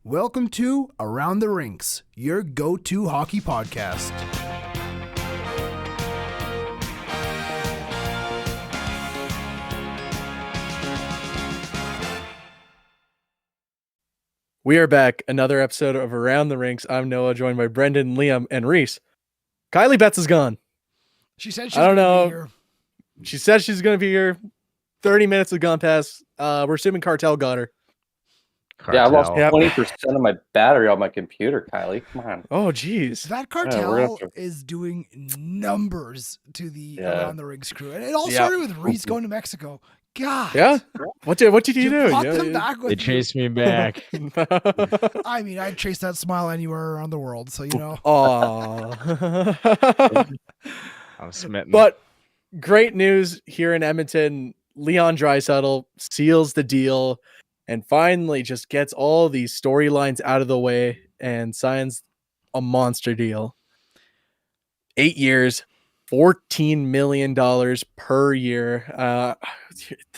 Welcome to Around the Rinks, your go-to hockey podcast. We are back. Another episode of Around the Rinks. I'm Noah, joined by Brendan, Liam, and Reece. Kylie Betts is gone. She said she's going to be here. She said she's going to be here. 30 minutes have gone past. We're assuming Cartel got her. Cartel. Yeah, I lost 20% of my battery on my computer, Kylie. Come on. Oh, geez. That Cartel is doing numbers to the Around the Rinks crew. And it all started with Reece going to Mexico. God. Yeah? What did you do? Them back with they chased me back. I mean, I'd chase that smile anywhere around the world, so you know. I'm smitten. But great news here in Edmonton. Leon Draisaitl seals the deal and finally just gets all these storylines out of the way and signs a monster deal. 8 years, $14 million per year.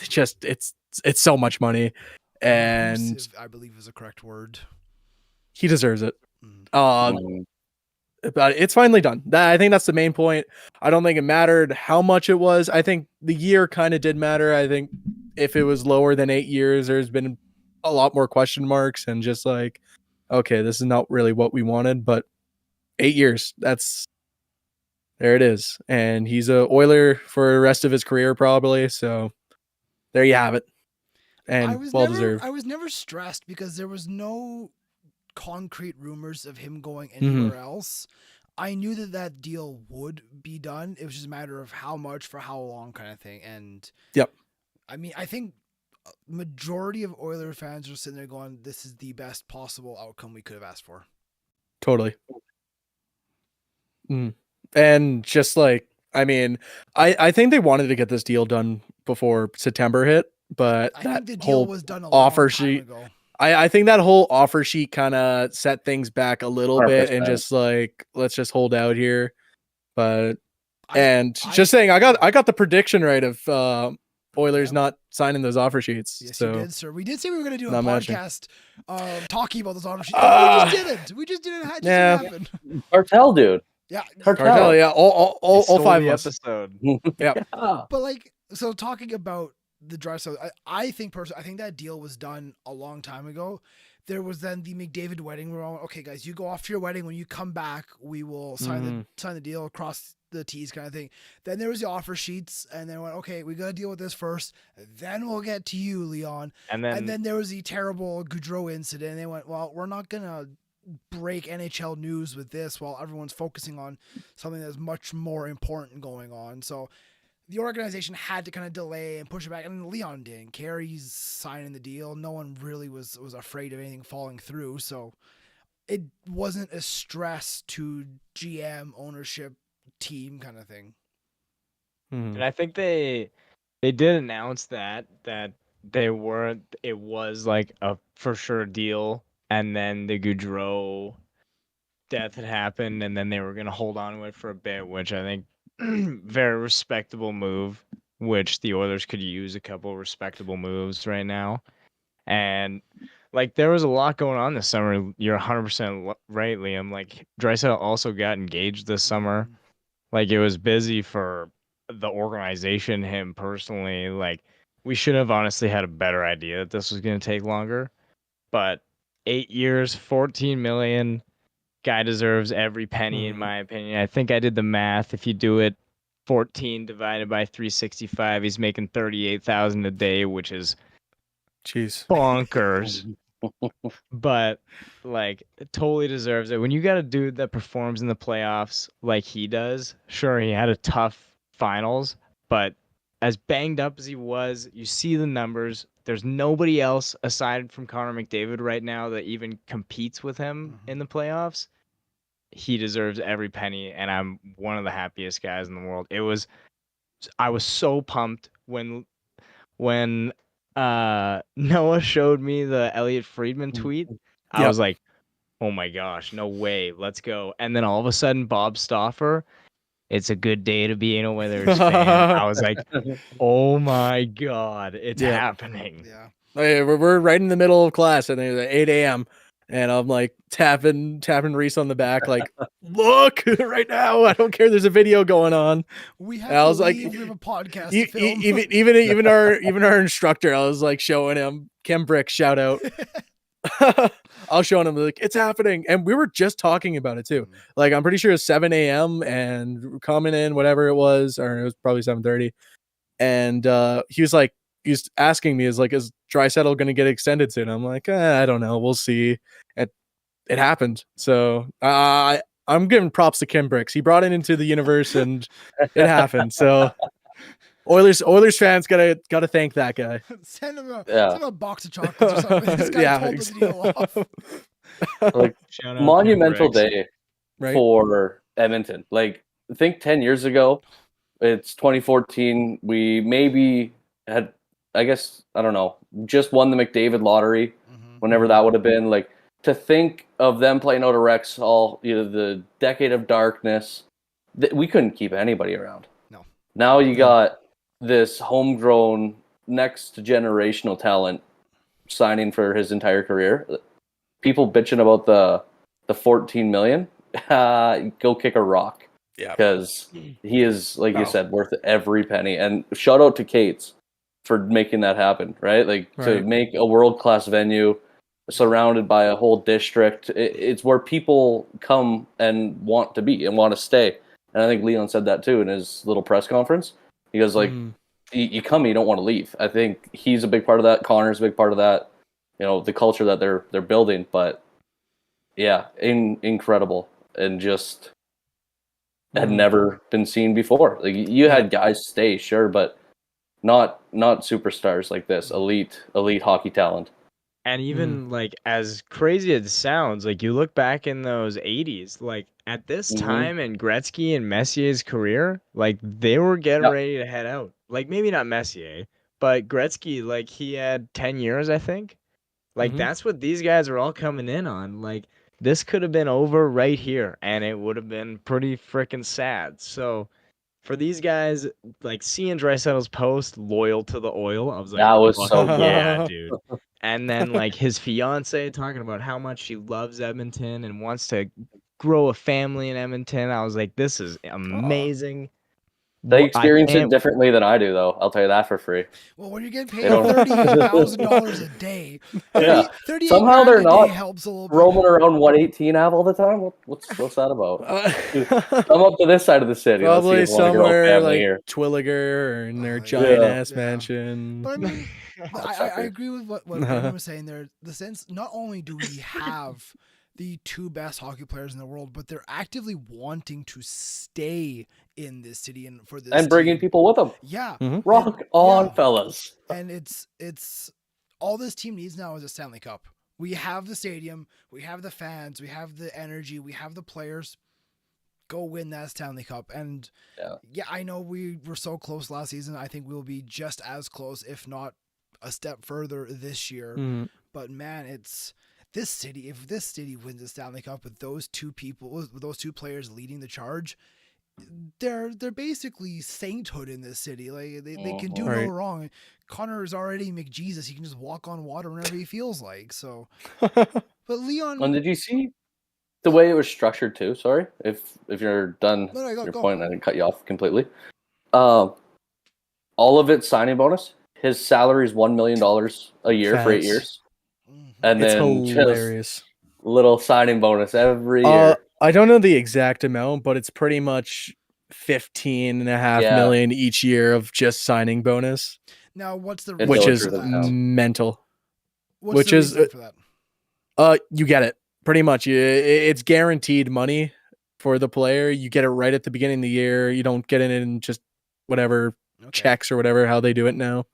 It's so much money, and I believe is a correct word. He deserves it. But it's finally done. I think that's the main point. I don't think it mattered how much it was. I think the year kind of did matter. I think if it was lower than 8 years, there's been a lot more question marks and just like, okay, this is not really what we wanted. But 8 years, there it is. And he's a Oiler for the rest of his career, probably. So there you have it. And well-deserved. I was never stressed because there was no concrete rumors of him going anywhere else. I knew that deal would be done. It was just a matter of how much for how long kind of thing. And yep. I mean, I think majority of Oiler fans are sitting there going, this is the best possible outcome we could have asked for. Totally. And just like, I mean, I think they wanted to get this deal done before September hit, but I think the deal was done a long time ago. I think that whole offer sheet kind of set things back a little bit and just like, let's just hold out here. But, just saying, I got the prediction right of Oilers not signing those offer sheets. Yes, so. You did, sir. We did say we were going to do a podcast talking about those offer sheets. We just didn't. It just didn't happen. Cartel, dude. Yeah. Cartel, yeah. All 5 of us. Episode. Yeah. But like, so talking about the Draisaitl, I think personally, I think that deal was done a long time ago. There was then the McDavid wedding. We're all, okay, guys, you go off to your wedding. When you come back, we will sign the deal across the T's kind of thing. Then there was the offer sheets, and then went, okay, we got to deal with this first. Then we'll get to you, Leon. And then there was the terrible Gaudreau incident. And they went, well, we're not gonna break NHL news with this while everyone's focusing on something that's much more important going on. So the organization had to kind of delay and push it back, and Leon didn't care. He's signing the deal. No one really was afraid of anything falling through, so it wasn't a stress to GM, ownership, team kind of thing. And I think they did announce that they weren't. It was like a for sure deal, and then the Gaudreau death had happened, and then they were gonna hold on to it for a bit, which I think. Very respectable move, which the Oilers could use a couple respectable moves right now. And like there was a lot going on this summer. You're 100% right, Liam. Like Draisaitl also got engaged this summer. Like it was busy for the organization, him personally. Like we should have honestly had a better idea that this was going to take longer. But 8 years, $14 million. Guy deserves every penny, in my opinion. I think I did the math. If you do it, 14 divided by 365, he's making $38,000 a day, which is bonkers. But like, totally deserves it. When you got a dude that performs in the playoffs like he does, sure, he had a tough finals, but as banged up as he was, you see the numbers. There's nobody else aside from Connor McDavid right now that even competes with him in the playoffs. He deserves every penny, and I'm one of the happiest guys in the world. I was so pumped when Noah showed me the Elliot Friedman tweet. I was like, oh my gosh, no way, let's go. And then all of a sudden, Bob Stauffer, it's a good day to be an Oilers fan. I was like, oh my God, it's happening. Yeah. We're right in the middle of class, and it's 8 a.m. And I'm like tapping Reece on the back, like, look right now. I don't care. There's a video going on. We have And I to was like, leave. We have a podcast to film. even our instructor, I was like showing him Kim Brick, shout out. I was showing him like it's happening, and we were just talking about it too. Like I'm pretty sure it's 7 a.m. and coming in whatever it was, or it was probably 7:30. And he was asking me, is Draisaitl going to get extended soon? I'm like, I don't know, we'll see. It happened, so I'm giving props to Kim Bricks. He brought it into the universe, and it happened. So Oilers fans gotta thank that guy. Send him a box of chocolates or something. This guy pulled the deal off. Like monumental day right? for Edmonton. Like think 10 years ago, it's 2014. We maybe had, I guess, I don't know, just won the McDavid lottery, whenever that would have been. Like to think of them playing out of Rex all the decade of darkness, we couldn't keep anybody around. No. Now you got this homegrown next generational talent signing for his entire career. People bitching about the 14 million. Go kick a rock. Yeah. Because he is, like you said, worth every penny. And shout out to Kate's for making that happen, right? Like to make a world-class venue surrounded by a whole district. It's where people come and want to be and want to stay. And I think Leon said that too in his little press conference. He goes like, you come, you don't want to leave. I think he's a big part of that. Connor's a big part of that. The culture that they're building. But yeah, incredible, and just had never been seen before. Like you had guys stay, sure, but not superstars like this. Elite hockey talent. And even like as crazy as it sounds, like you look back in those 80s, like at this time in Gretzky and Messier's career, like they were getting ready to head out. Like maybe not Messier, but Gretzky, like he had 10 years, I think. Like that's what these guys are all coming in on. Like this could have been over right here, and it would have been pretty freaking sad. So for these guys, like seeing Draisaitl's post, loyal to the oil, I was like, that was so yeah, dude. And then like his fiance talking about how much she loves Edmonton and wants to grow a family in Edmonton. I was like, this is amazing. They experience it differently than I do, though. I'll tell you that for free. Well, when you're getting paid $38,000 a day, somehow they're not helps a little roaming around 118 Ave all the time. What's that about? Come up to this side of the city. Probably somewhere like Twilliger or in their giant ass mansion. But I mean, I agree with what Brandon was saying there. The sense, not only do we have the two best hockey players in the world, but they're actively wanting to stay in this city and for this and bringing team. people with them. Yeah, rock on, fellas. And it's all this team needs now is a Stanley Cup. We have the stadium, we have the fans, we have the energy, we have the players. Go win that Stanley Cup. And I know we were so close last season. I think we'll be just as close, if not a step further this year. But man, it's this city. If this city wins the Stanley Cup with those two people, with those two players leading the charge, they're basically sainthood in this city. Like they can do no wrong. Connor is already McJesus. He can just walk on water whenever he feels like. So, but Leon. And did you see the way it was structured too? Sorry, if you're done your point, I didn't cut you off completely. All of it signing bonus. His salary is $1 million a year for 8 years, and it's then hilarious. Just little signing bonus every year. I don't know the exact amount, but it's pretty much 15.5 million each year of just signing bonus. Now, what's the which is mental? What's the reason for that? You get it pretty much. It's guaranteed money for the player. You get it right at the beginning of the year. You don't get it in just whatever checks or whatever how they do it now.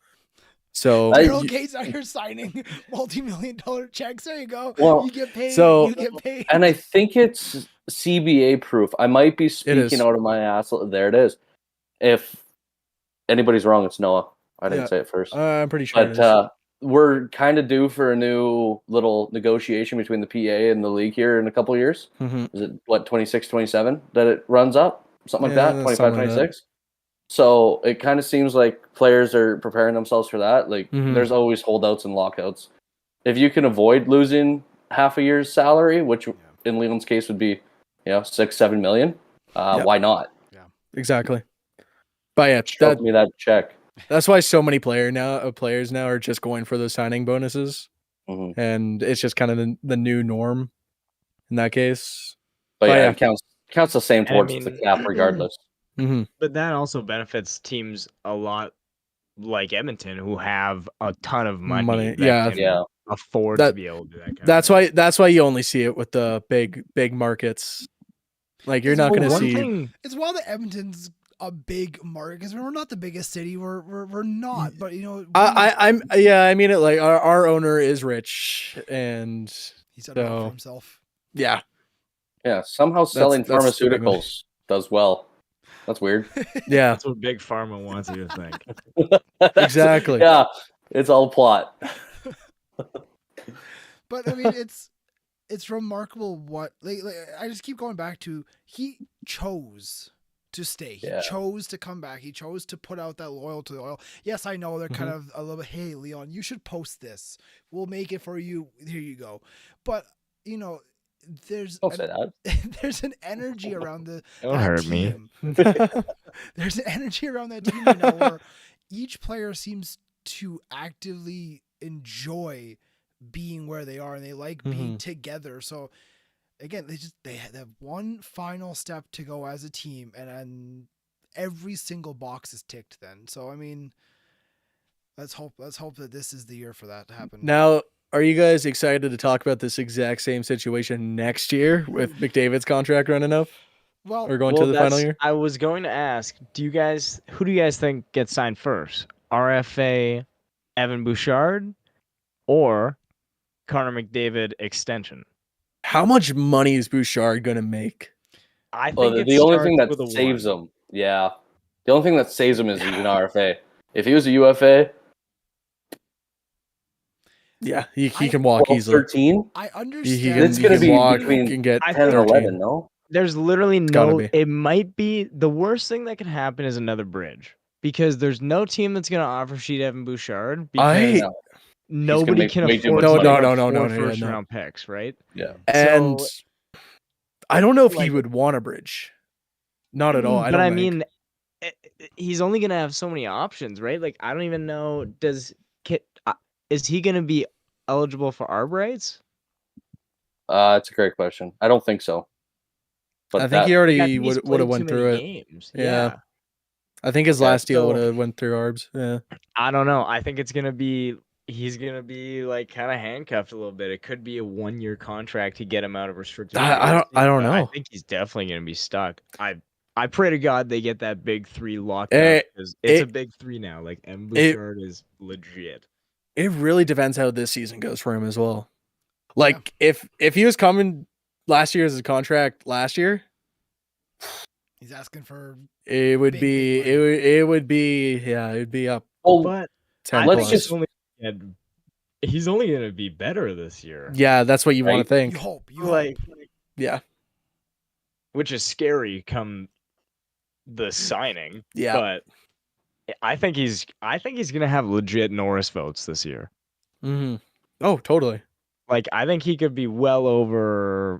So Gates out here signing multi-million-dollar checks. There you go. Well, you get paid. So, you get paid. And I think it's CBA proof. I might be speaking out of my ass. There it is. If anybody's wrong, it's Noah. I didn't say it first. I'm pretty sure. But we're kind of due for a new little negotiation between the PA and the league here in a couple of years. Is it 26, 27 that it runs up? Something like that. 25, 26. So it kind of seems like players are preparing themselves for that. Like there's always holdouts and lockouts. If you can avoid losing half a year's salary, which in Leland's case would be, 6-7 million. Why not? Exactly. But yeah, Show me that check. that's why so many players now are just going for those signing bonuses, and it's just kind of the new norm in that case. But yeah, it counts the same towards the cap regardless. But that also benefits teams a lot, like Edmonton, who have a ton of money that can afford to be able to do that. That's why you only see it with the big markets. Like you're not going to see. It's while the Edmonton's a big market because we're not the biggest city. We're not, but I mean it. Like our owner is rich, and he's done well for himself. Yeah. Somehow selling pharmaceuticals does well. That's weird. Yeah, that's what Big Pharma wants you to think. Exactly. Yeah, it's all plot. But I mean, it's remarkable what like I just keep going back to. He chose to stay. He chose to come back. He chose to put out that loyalty to the oil. Yes, I know they're kind of a little bit, hey, Leon, you should post this. We'll make it for you. Here you go. But, there's an energy around Don't hurt team. There's an energy around that team right now where each player seems to actively enjoy being where they are and they like being together. So again, they have one final step to go as a team, and every single box is ticked then. So I mean, let's hope that this is the year for that to happen. Now, are you guys excited to talk about this exact same situation next year with McDavid's contract running up? Well, or going to the final year? I was going to ask, who do you guys think gets signed first? RFA Evan Bouchard or Connor McDavid extension? How much money is Bouchard going to make? I think the only thing that saves him. Yeah. The only thing that saves him is he's an RFA. If he was a UFA, yeah, he can walk 12, easily. 13? I understand. It's going to be between can get 10 and 11, no? There's literally it might be the worst thing that can happen is another bridge, because there's no team that's going to offer sheet Evan Bouchard because nobody can afford no first round picks, right? Yeah. And I don't know if he would want a bridge. Not at all. But I mean, he's only going to have so many options, right? Like, I don't even know, is he going to be eligible for ARB rights? It's a great question. I don't think so. But I think he already would have went through it. Games. Yeah. I think his last deal would have went through ARBs. Yeah. I don't know. I think he's going to be like kind of handcuffed a little bit. It could be a 1-year contract to get him out of restricted. I don't know. I think he's definitely going to be stuck. I pray to God they get that big 3 locked up, because it's a big 3 now. Like, M. Bouchard is legit. It really depends how this season goes for him as well. Like, if he was coming last year as his contract last year, he's asking for it would be up. Oh, but 10 let's just he's only going to be better this year. Yeah, that's what you want to think. You hope. Yeah. Which is scary come the signing. Yeah. But I think he's gonna have legit Norris votes this year. Mm-hmm. Oh, totally. Like, I think he could be well over,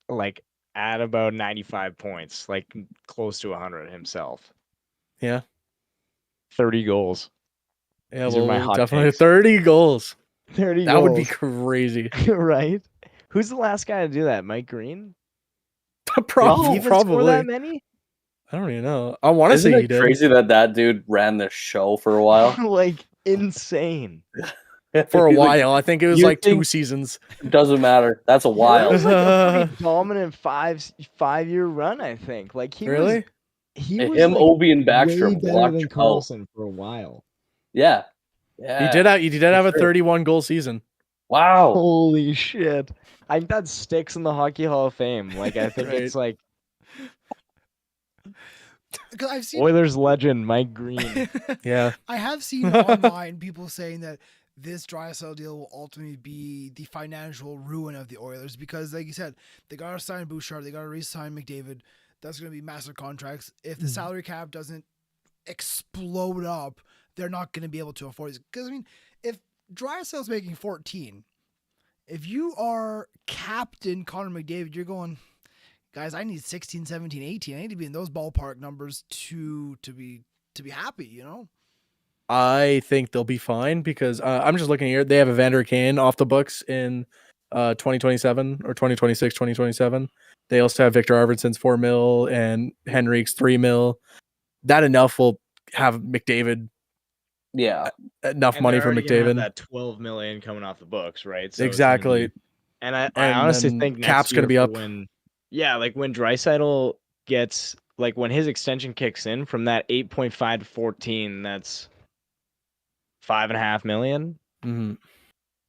like, at about 95 points, like close to 100 himself. Yeah. 30 goals. Yeah, definitely 30 goals. 30 that goals. would be crazy. Right? Who's the last guy to do that? Mike Green? Probably. Score that many? I don't even know. I want to say he did. Crazy that dude ran the show for a while. Like, insane. For a while. I think it was like 2 seasons. It doesn't matter. That's a while. It was like a pretty dominant 5-year run, I think. Like, he was him, like, Obi, and Backstrom better than Carlson for a while. Yeah. He did have a 31 goal season. Wow. Holy shit. I think that sticks in the Hockey Hall of Fame. Like, I think it's like I've seen Oilers legend Mike Green. Yeah. I have seen online people saying that this Draisaitl deal will ultimately be the financial ruin of the Oilers because, like you said, they got to sign Bouchard, they got to re-sign McDavid. That's going to be massive contracts. If the salary cap doesn't explode up, they're not going to be able to afford it. Because, I mean, if Draisaitl's making 14, if you are captain Connor McDavid, you're going, guys, I need 16, 17, 18. I need to be in those ballpark numbers to be happy, you know? I think they'll be fine because I'm just looking here. They have Evander Kane off the books in 2027 or 2026, 2027. They also have Victor Arvidsson's 4 mil and Henrik's 3 mil. That enough will have McDavid Yeah. enough And money they're for already gonna have McDavid. that 12 million coming off the books, right? So it's gonna Exactly. be- and I And honestly then think Cap's next gonna year be for up. when when Draisaitl gets like when his extension kicks in from that 8.5 to 14, that's 5.5 million. Mhm.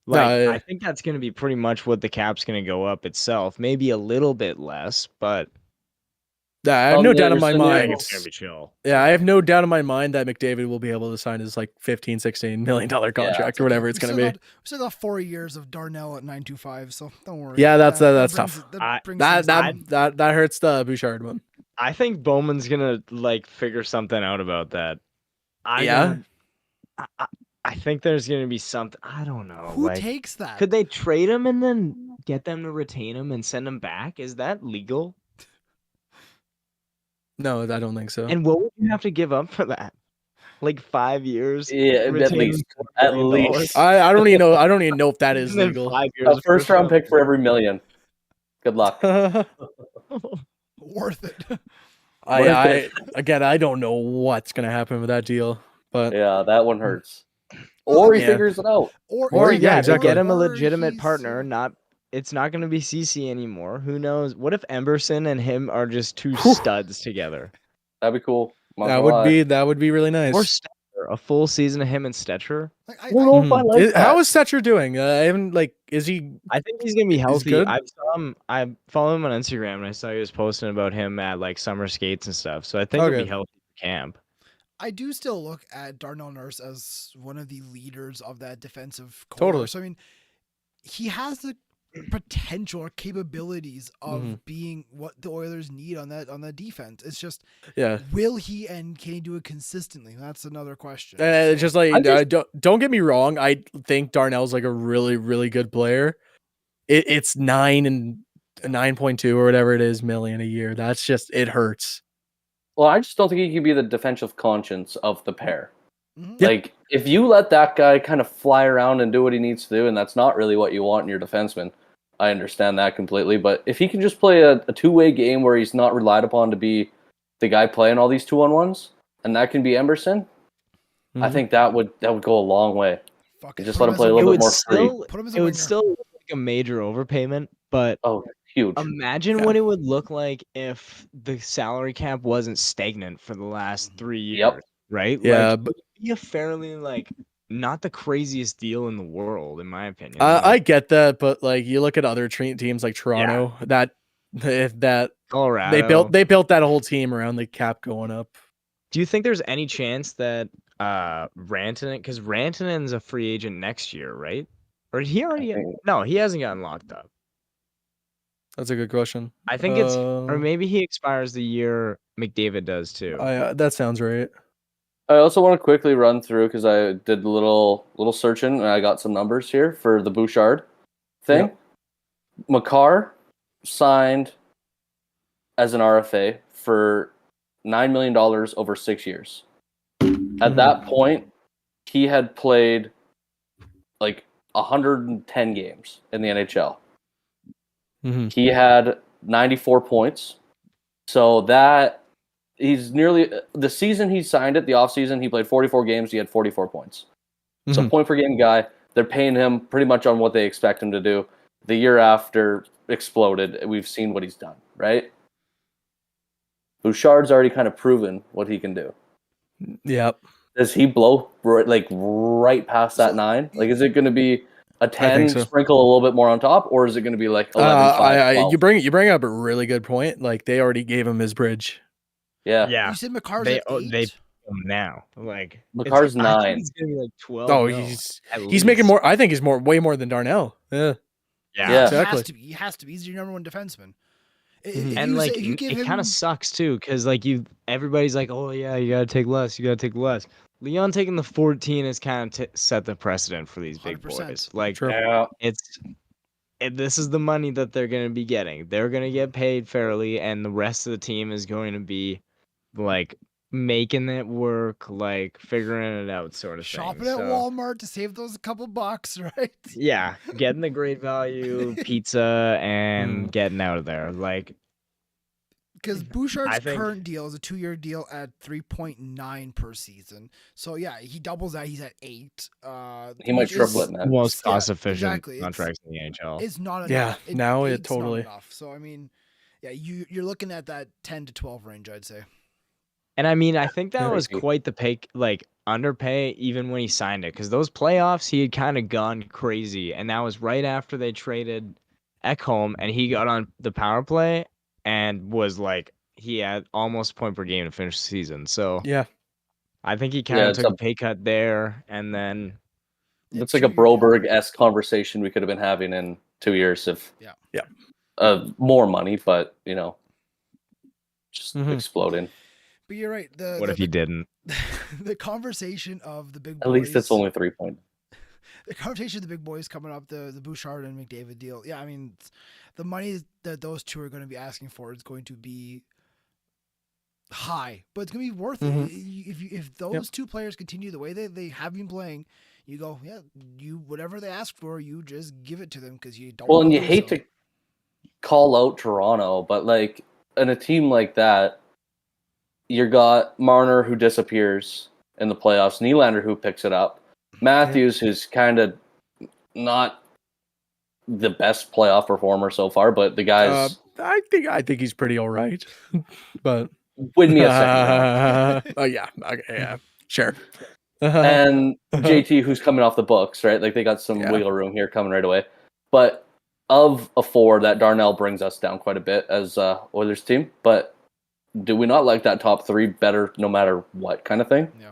Like No, I think that's gonna be pretty much what the cap's gonna go up itself. Maybe a little bit less, but I have On no the doubt in my other I mind. think scenario- it's gonna be chill. Yeah, I have no doubt in my mind that McDavid will be able to sign his like 15, 16 million dollar contract or whatever it's going to be. We still got 4 years of Darnell at 925, so don't worry. Yeah, that's That tough. brings That things down. that hurts the Bouchard one. I think Bowman's gonna like figure something out about that. Yeah? I think there's gonna be something. I don't know. Who like, takes that? could they trade him and then get them to retain him and send him back? Is that legal? No, I don't think so. And what would you have to give up for that? Like 5 years? Yeah, at retaining least. $4 At million? least. I don't even know. I don't even know if that is And then legal. 5 A years. first round pick for every million. Good luck. Worth it. I don't know what's gonna happen with that deal, but Yeah, that one hurts. Or he Yeah. figures it out. Or, yeah, exactly. Get him a or legitimate he's- partner. It's not going to be CC anymore. Who knows? What if Emberson and him are just two studs together? That'd be cool. Not that gonna would lie. be really nice. Or Stetcher, a full season of him and Stetcher. Like, I don't know if I Mhm. like that. How is Stetcher doing? I haven't is he? I think he's gonna be healthy. good? I saw him. I follow him on Instagram, and I saw he was posting about him at like summer skates and stuff. So I think he'll Okay. be healthy for camp. I do still look at Darnell Nurse as one of the leaders of that defensive core. Totally. So I mean, he has the potential or capabilities of Mhm. being what the Oilers need on that defense. It's just, Yeah. will he and can he do it consistently? That's another question. It's just like I just- don't get me wrong. I think Darnell's like a really really good player. It's 9.2 or whatever it is million a year. That's just it hurts. Well, I just don't think he can be the defensive conscience of the pair. Mhm. Yep. Like, if you let that guy kind of fly around and do what he needs to do, and that's not really what you want in your defenseman, I understand that completely. But if he can just play a two-way game where he's not relied upon to be the guy playing all these 2-on-1s, and that can be Emberson, I Mhm. think that would go a long way. Fuck it. Just Put let him as play a a little winger. bit more free. Put him as a It would winger. still look like a major overpayment, but Oh, huge. imagine Yeah. what it would look like if the salary cap wasn't stagnant for the last 3 years, Yep. right? Yeah, like, but it would be a fairly like not the craziest deal in the world, in my opinion. I get that, but like you look at other teams like Toronto, that Colorado. they built that whole team around the cap going up. Do you think there's any chance that Rantanen, because Rantanen's a free agent next year, right? Or did he already? think- No, he hasn't gotten locked up. That's a good question. I think it's, or maybe he expires the year McDavid does too. That sounds right. I also want to quickly run through because I did a little searching and I got some numbers here for the Bouchard thing. Yep. Makar signed as an RFA for $9 million over 6 years. At that point, he had played like 110 games in the NHL. Mhm. He had 94 points. So that he's nearly the season he signed it, the offseason, he played 44 games, he had 44 points. So Mhm. point per game guy, they're paying him pretty much on what they expect him to do. The year after exploded, we've seen what he's done, right? Bouchard's already kind of proven what he can do. Yep. Does he blow right past that 9? Like, is it going to be a 10, so. sprinkle a little bit more on top, or is it going to be like 11, 5, 12? You bring up a really good point. Like they already gave him his bridge. Yeah. Yeah, You said Makar's they at 8? they now like Makar's it's, I think 9. He's gonna be like 12. Oh, mil, at he's making least. more. I think he's way more than Darnell. Yeah. Yeah. Yeah. Exactly. He has to be. He's your number one defenseman. Mhm. And like if you give it him, kind of sucks too, because like everybody's like, oh yeah, you gotta take less, Leon taking the 14 has kind of set the precedent for these big 100%. boys. Like True. Yeah. it's this is the money that they're going to be getting. They're going to get paid fairly, and the rest of the team is going to be like making it work, like figuring it out, sort of Shopping thing. at So Walmart to save those couple bucks, right? yeah, getting the great value pizza and Mhm. getting out of there. Like Because I Bouchard's think current deal is a 2-year deal at 3.9 per season. So yeah, he doubles that. He's at 8. He might Which triple is it, man. most yeah, cost efficient exactly. contracts in the NHL. It's not Yeah, enough. now it 8's totally. not enough. So I mean, yeah, you're looking at that 10 to 12 range, I'd say. And I mean, I think that was Crazy. quite the pay, like underpay, even when he signed it, because those playoffs he had kind of gone crazy, and that was right after they traded Ekholm, and he got on the power play and was like he had almost point per game to finish the season. So Yeah. I think he kind Yeah, of took a pay cut there, and then it's like a Broberg-esque conversation we could have been having in 2 years if more money, but just exploding. But you're right. what if he didn't? The conversation of the big boys. At least it's only 3 points. The conversation of the big boys coming up, the Bouchard and McDavid deal. Yeah, I mean, the money that those two are going to be asking for is going to be high, but it's going to be worth it. If those two players continue the way they have been playing, you go, yeah, you whatever they ask for, you just give it to them because you don't. Well, and you hate to call out Toronto, but like in a team like that, you got Marner who disappears in the playoffs, Nylander who picks it up, Matthews who's kind of not the best playoff performer so far, but the guy's I think he's pretty all right. But win me a second round. Oh yeah, okay, yeah, sure. And JT who's coming off the books, right? Like they got some wiggle room here coming right away. But of a 4, that Darnell brings us down quite a bit as Oilers team. But do we not like that top 3 better no matter what kind of thing? Yeah.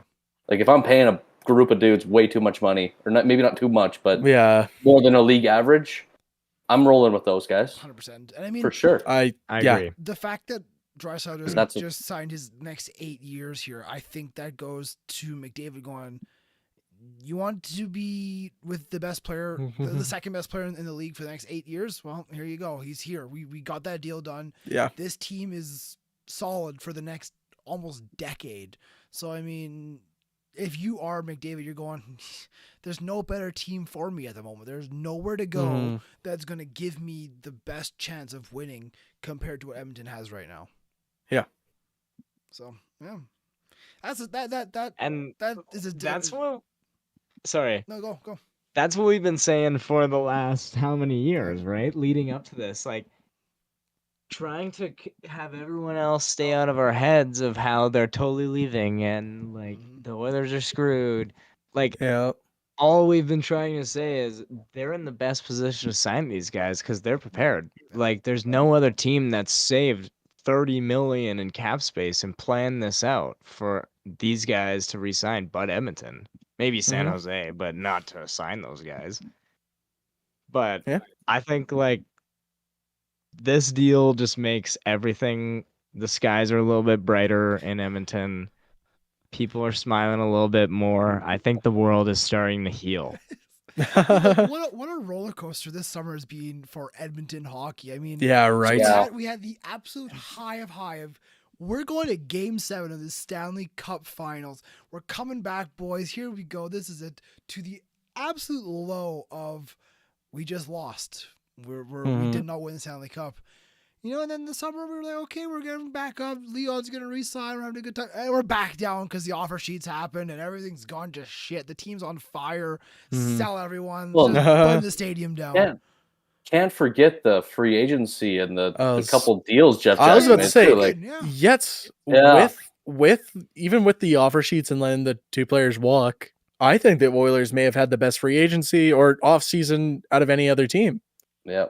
Like if I'm paying a group of dudes way too much money, or not, maybe not too much, but more than a league average, I'm rolling with those guys. 100%. And I mean, for sure. I agree. The fact that Draisaitl just signed his next 8 years here, I think that goes to McDavid going, you want to be with the best player, the second best player in the league for the next 8 years? Well, here you go. He's here. We got that deal done. Yeah. This team is solid for the next almost decade. So, I mean, if you are McDavid, you're going, there's no better team for me at the moment. There's nowhere to go that's going to give me the best chance of winning compared to what Edmonton has right now. Yeah. So, yeah. That's what. Sorry. No, go. That's what we've been saying for the last how many years, right? Leading up to this, like trying to have everyone else stay out of our heads of how they're totally leaving and like the Oilers are screwed. Like all we've been trying to say is they're in the best position to sign these guys because they're prepared. Like there's no other team that's saved $30 million in cap space and planned this out for these guys to re-sign but Edmonton. Maybe San Jose, but not to sign those guys. But I think like this deal just makes everything, the skies are a little bit brighter in Edmonton. People are smiling a little bit more. I think the world is starting to heal. What a roller coaster this summer has been for Edmonton hockey. I mean, we had the absolute high of we're going to Game 7 of the Stanley Cup Finals. We're coming back, boys. Here we go. This is it. To the absolute low of we just lost. We did not win the Stanley Cup. And then the summer we were like, okay, we're getting back up. Leon's going to re-sign. We're having a good time. And we're back down because the offer sheets happened and everything's gone to shit. The team's on fire. Sell everyone. Just burn the stadium down. Can't forget the free agency and the couple deals Jeff Jackson I was about to say, like, even with the offer sheets and letting the 2 players walk, I think that Oilers may have had the best free agency or off-season out of any other team. Yeah.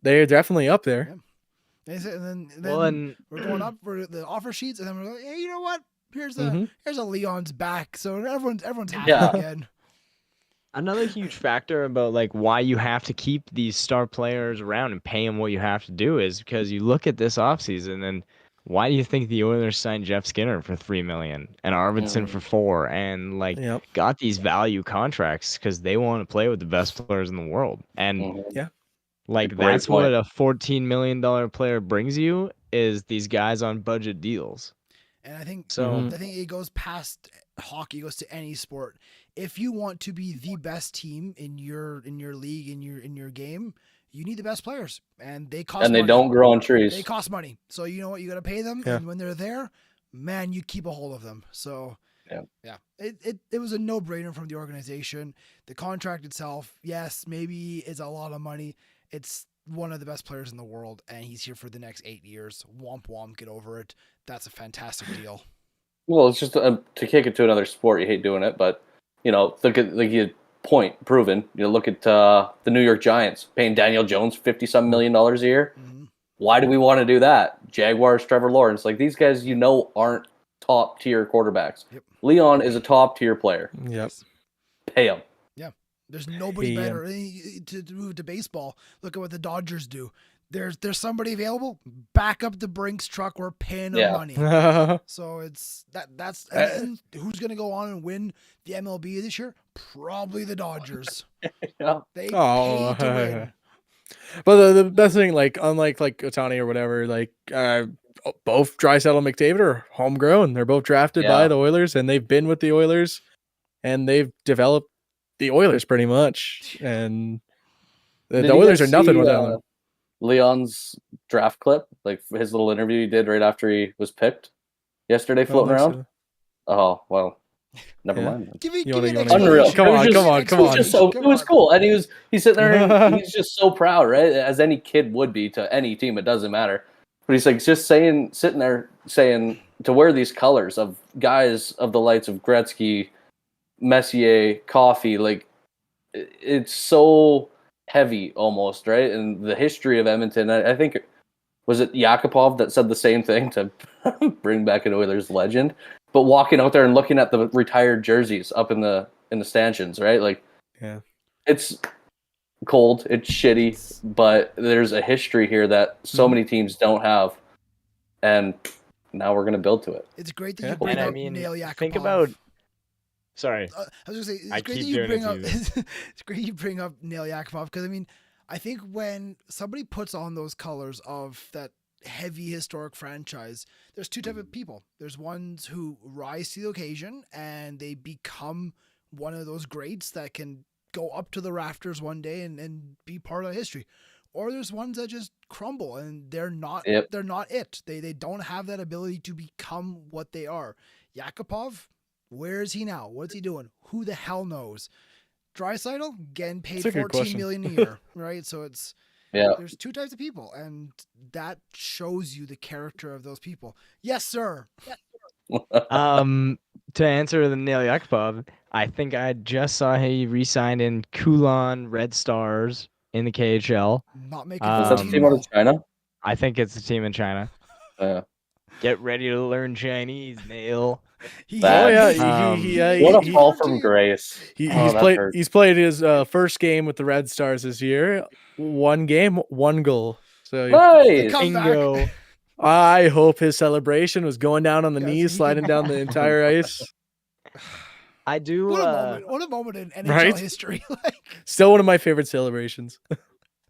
They're definitely up there. Yeah. And then we're going up for the offer sheets, and then we're like, hey, you know what? Here's a Leon's back, so everyone's happy again. Another huge factor about like why you have to keep these star players around and pay them what you have to do is because you look at this offseason and why do you think the Oilers signed Jeff Skinner for $3 million and Arvidsson for $4 and like got these value contracts because they want to play with the best players in the world and Like Great that's point. what a $14 million player brings you is these guys on budget deals. And I think So I think it goes past hockey, it goes to any sport. If you want to be the best team in your league, in your game, you need the best players, and they cost And they money. don't grow on They trees. cost money, so you know what, you got to pay them, Yeah. and when they're there, man, you keep a hold of them. So Yeah. it was a no brainer from the organization. The contract itself, yes, maybe it's a lot of money. It's one of the best players in the world, and he's here for the next 8 years. Womp womp, get over it. That's a fantastic deal. Well, it's just to kick it to another sport. You hate doing it, but look at your point proven. Look at the New York Giants paying Daniel Jones $50-some million a year. Mm-hmm. Why do we want to do that? Jaguars, Trevor Lawrence, like these guys, aren't top tier quarterbacks. Yep. Leon is a top tier player. Yep. Pay him. There's nobody Hey, better. To move to baseball, look at what the Dodgers do. There's somebody available. Back up the Brinks truck. We're paying them money. So it's that's and who's gonna go on and win the MLB this year? Probably the Dodgers. Yeah. They Oh, pay to win. But the best thing, like unlike like Otani or whatever, like both Draisaitl and McDavid are homegrown. They're both drafted by Yeah. the Oilers, and they've been with the Oilers, and they've developed the Oilers pretty much. And the Did you Oilers are guys nothing see, without them. Leon's draft clip, like his little interview he did right after he was picked yesterday, floating around. Oh well, never Yeah. mind. Give me You wanna- an you wanna- Unreal. explanation. Come on, It was come on, just- come It was on. just so Come it was on. cool, and he's sitting there and he's just so proud, right? As any kid would be to any team, it doesn't matter. But he's like just sitting there saying to wear these colors of guys of the lights of Gretzky, Messier, Coffee, like it's so heavy almost, right? And the history of Edmonton, I think, was it Yakupov that said the same thing to bring back an Oilers legend? But walking out there and looking at the retired jerseys up in the stanchions, right? Like, Yeah. it's cold, it's shitty, but there's a history here that so many teams don't have, and now we're gonna build to it. It's great that Yeah. you bring And I up mean, Nail Yakupov. think about. Sorry. I was gonna say it's I great keep that you doing bring it up. to you. It's great you bring up Nail Yakupov because I mean, I think when somebody puts on those colors of that heavy historic franchise, there's two type of people. There's ones who rise to the occasion and they become one of those greats that can go up to the rafters one day and be part of history. Or there's ones that just crumble and they're not they're not it. They don't have that ability to become what they are. Yakupov, where is he now? What's he doing? Who the hell knows? Draisaitl getting paid That's a good 14 question. million a year, right? So it's Yeah. there's two types of people, and that shows you the character of those people. Yes, sir. To answer the Nail Yakupov, I think I just saw he re-signed in Kulon Red Stars in the KHL. Not making Is that the 14 team out mil. of China? I think it's a team in China. Yeah. Get ready to learn Chinese, Nail. He, Oh, yeah, What a he- fall from grace. He's That played. hurt. He's played his first game with the Red Stars this year. 1 game, 1 goal. So Nice. Come back. Bingo. I hope his celebration was going down on the Yeah, so knees, he sliding can- down the entire ice. I do. What a moment! What a moment in NHL Right? history. Like, Still one of my favorite celebrations.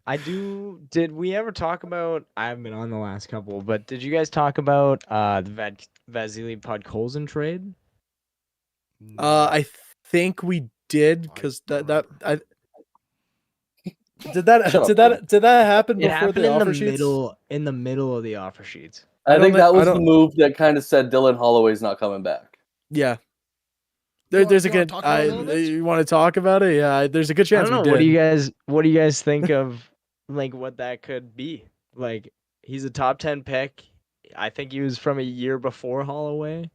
I do. Did we ever talk about? I haven't been on the last couple, but did you guys talk about the Vasily Podkolzin trade? I think we did because I that don't I did that Shut up, did that happen It before happened the in offer the sheets? middle. In the middle of the offer sheets. I think that was I the don't- move that kind of said Dylan Holloway's not coming back. Yeah. You There's a wanna good. talk about it a little bit? You want to talk about it? Yeah. There's a good I chance. don't know. we What do did. you guys? What do you guys think of like what that could be? Like he's a top 10 pick. I think he was from a year before Holloway.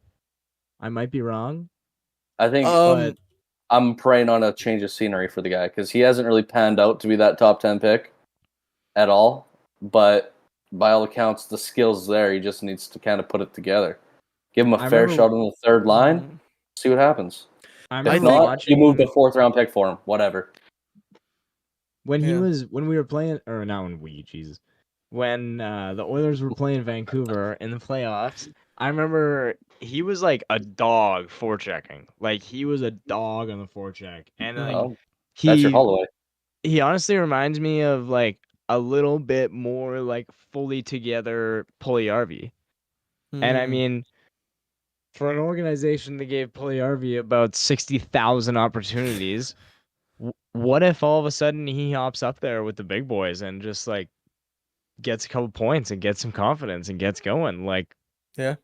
I might be wrong. I think But I'm praying on a change of scenery for the guy because he hasn't really panned out to be that top 10 pick at all. But by all accounts, the skill's there. He just needs to kind of put it together. Give him a I fair remember- shot on the third line. See what happens. I If remember not, watching you moved a 4th round pick for him. Whatever. when he Yeah. was when we were playing, or not when we, Jesus, when the Oilers were playing Vancouver in the playoffs. I remember he was like a dog forechecking. Like he was a dog on the forecheck, and like Oh, that's your he Holloway. he honestly reminds me of like a little bit more like fully together Puljujärvi. And I mean, for an organization that gave Puljujärvi about 60,000 opportunities, what if all of a sudden he hops up there with the big boys and just like gets a couple points and gets some confidence and gets going? Like, Yeah.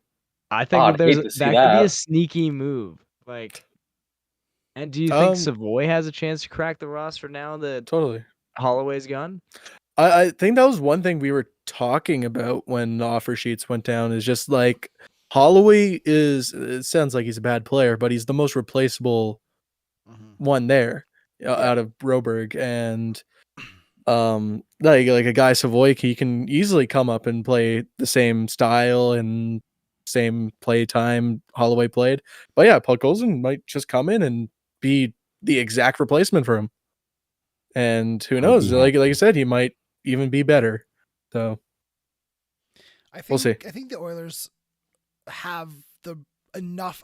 I think I'd hate to see that could be a that. sneaky move. Like, and do you think Savoy has a chance to crack the roster now that Totally. Holloway's gone? I think that was one thing we were talking about when the offer sheets went down, is just like Holloway it sounds like he's a bad player, but he's the most replaceable one there out of Broberg. And like a guy Savoy, he can easily come up and play the same style and same play time Holloway played. But yeah, Podkolzin might just come in and be the exact replacement for him. And who knows? Like you said, he might even be better. So we'll see. I think the Oilers have enough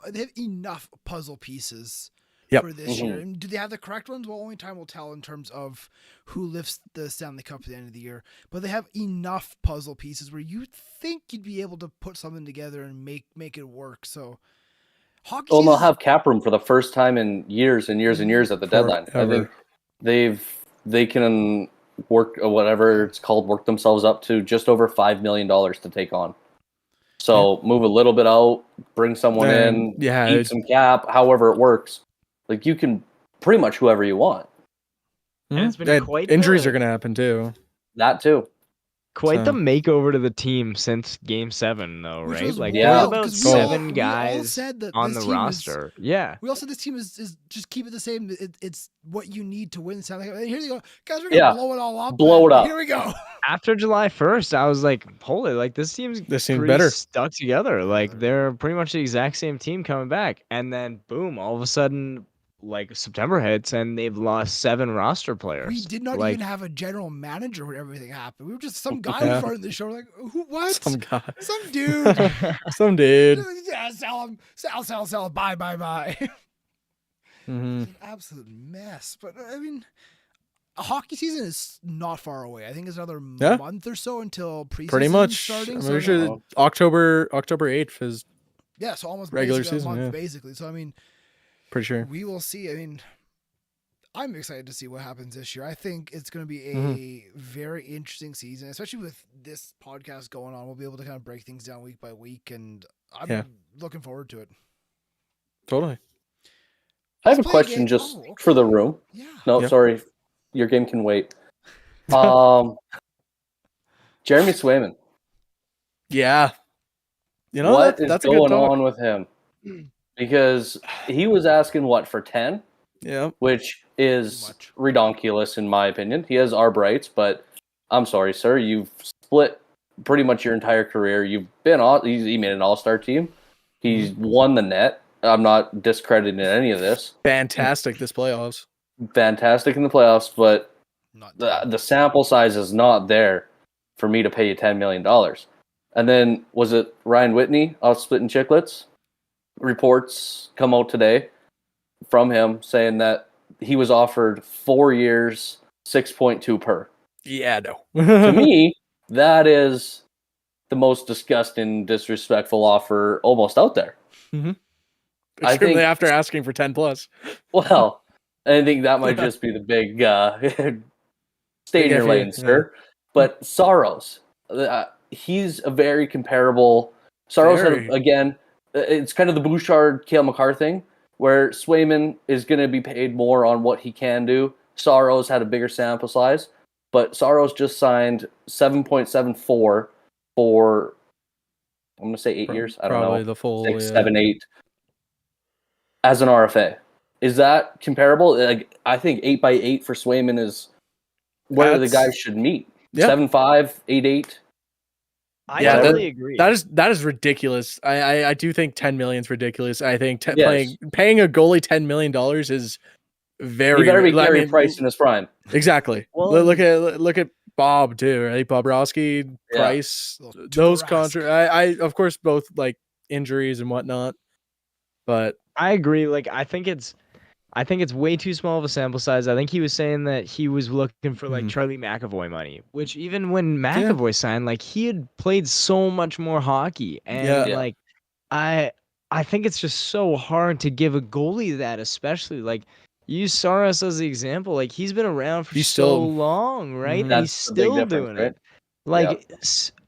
puzzle pieces for this year. And do they have the correct ones? Well, only time will tell in terms of who lifts the Stanley Cup at the end of the year. But they have enough puzzle pieces where you think you'd be able to put something together and make it work. So hockey. Well, they'll have cap room for the first time in years and years and years at the deadline. I think they can work whatever it's called, work themselves up to just over $5 million to take on. So move a little bit out, bring someone in, eat some cap, however it works. Like, you can pretty much whoever you want. And it's been quite injuries are going to happen too. That too. Quite the makeover to the team since Game 7, though, right? Like, there's about 7 guys on the roster. We all said this team is just keep it the same. It's what you need to win. And here you go, guys. We're gonna blow it all up. Blow it up. Here we go. After July 1st, I was like, holy, like this team's better stuck together. Like, they're pretty much the exact same team coming back. And then boom, all of a sudden, like, September hits and they've lost 7 roster players. We did not even have a general manager when everything happened. We were just some guy in front of the show. Like, who? What? Some guy. Some dude. Some dude. Yeah, sell him. Sell. Bye. An absolute mess. But I mean, a hockey season is not far away. I think it's another month or so until preseason pretty much starting. I'm pretty sure October 8th is so almost regular season, a month, basically. So I mean, pretty sure we will see. I mean, I'm excited to see what happens this year. I think it's going to be a very interesting season, especially with this podcast going on. We'll be able to kind of break things down week by week, and I'm looking forward to it. Totally. I have a question just for the room. Yeah. No, sorry. Your game can wait. Jeremy Swayman. Yeah. You know, what that's is going on with him? Because he was asking for 10? Yeah. Which is redonkulous in my opinion. He has arb rights, but I'm sorry, sir. You've split pretty much your entire career. You've been he made an all-star team. He's won the net. I'm not discrediting any of this. Fantastic this playoffs. Fantastic in the playoffs, but the sample size is not there for me to pay you $10 million. And then, was it Ryan Whitney off Splitting Chicklets? Reports come out today from him saying that he was offered 4 years, 6.2 per. Yeah, no. To me, that is the most disgusting, disrespectful offer almost out there. I think after asking for 10 plus. Well, I think that might just be the big stay in your lane, sir. But Saros, he's a very comparable. Saros, again, it's kind of the Bouchard, Cale Makar thing, where Swayman is going to be paid more on what he can do. Saros had a bigger sample size, but Saros just signed 7.74 for, I'm going to say 8 years. I don't know. Probably the full 6, 7, 8 as an RFA. Is that comparable? Like, I think 8x8 for Swayman is where the guys should meet. 7.5, 8.8. I totally agree. That is ridiculous. I do think 10 million is ridiculous. I think paying a goalie $10 million is very. You better be Carey Price in his prime. Exactly. Well, look at Bob too, right? Bobrovsky, Price, those contracts. I of course both like injuries and whatnot, but I agree. Like, I think it's I think it's way too small of a sample size. I think he was saying that he was looking for like Mhm. Charlie McAvoy money, which even when McAvoy signed, like he had played so much more hockey, and Yeah. like I I think it's just so hard to give a goalie that, especially like use Saros as the example. Like he's been around for He's so still- long, right? Mhm. And he's That's the big still difference, doing right? it. Like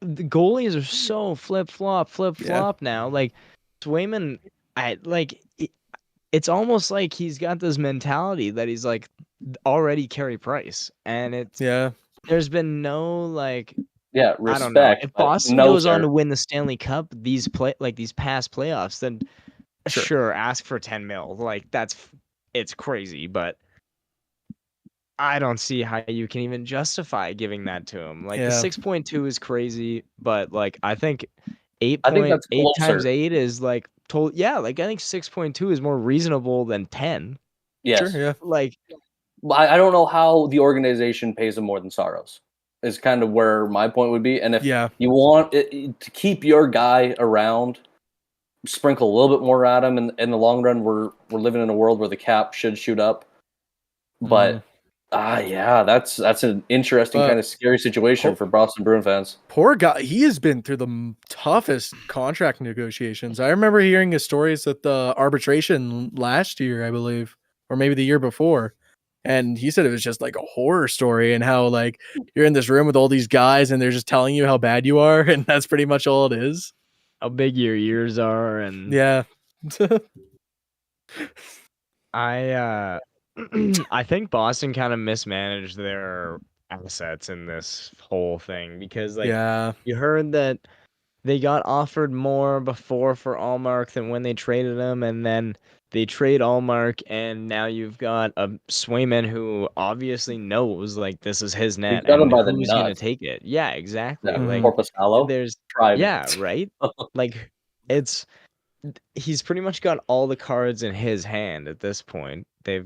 the goalies are so flip flop now. Like Swayman, I like. It's almost like he's got this mentality that he's like already Carey Price, and Yeah. there's been no like Yeah, I don't know. respect. If But Boston no, goes on sir. to win the Stanley Cup these past playoffs, then Sure. sure, ask for 10 mil. Like it's crazy, but I don't see how you can even justify giving that to him. Like the Yeah. 6.2 is crazy, but like I think I think that's 8.8 times closer. 8 is like yeah, like I think 6.2 is more reasonable than 10. Yes. Sure. Yeah. Like I don't know how the organization pays him more than Saros. Is kind of where my point would be. And if Yeah. you want to keep your guy around, sprinkle a little bit more at him. And in the long run, we're living in a world where the cap should shoot up. But yeah, that's an interesting But kind of scary situation for Boston Bruin fans. Poor guy. He has been through the toughest contract negotiations. I remember hearing his stories at the arbitration last year, I believe, or maybe the year before. And he said it was just like a horror story, and how like you're in this room with all these guys and they're just telling you how bad you are, and that's pretty much all it is. how big your ears are, and Yeah. I I think Boston kind of mismanaged their assets in this whole thing because like Yeah. you heard that they got offered more before for Allmark than when they traded him, and then they trade Allmark, and now you've got a Swayman who obviously knows like this is his He's net got him and by the who's gonna nuts. take it. Yeah, exactly. Yeah, Mhm. Like Corpus Hallow. there's Try me. yeah, right? Like it's he's pretty much got all the cards in his hand at this point. They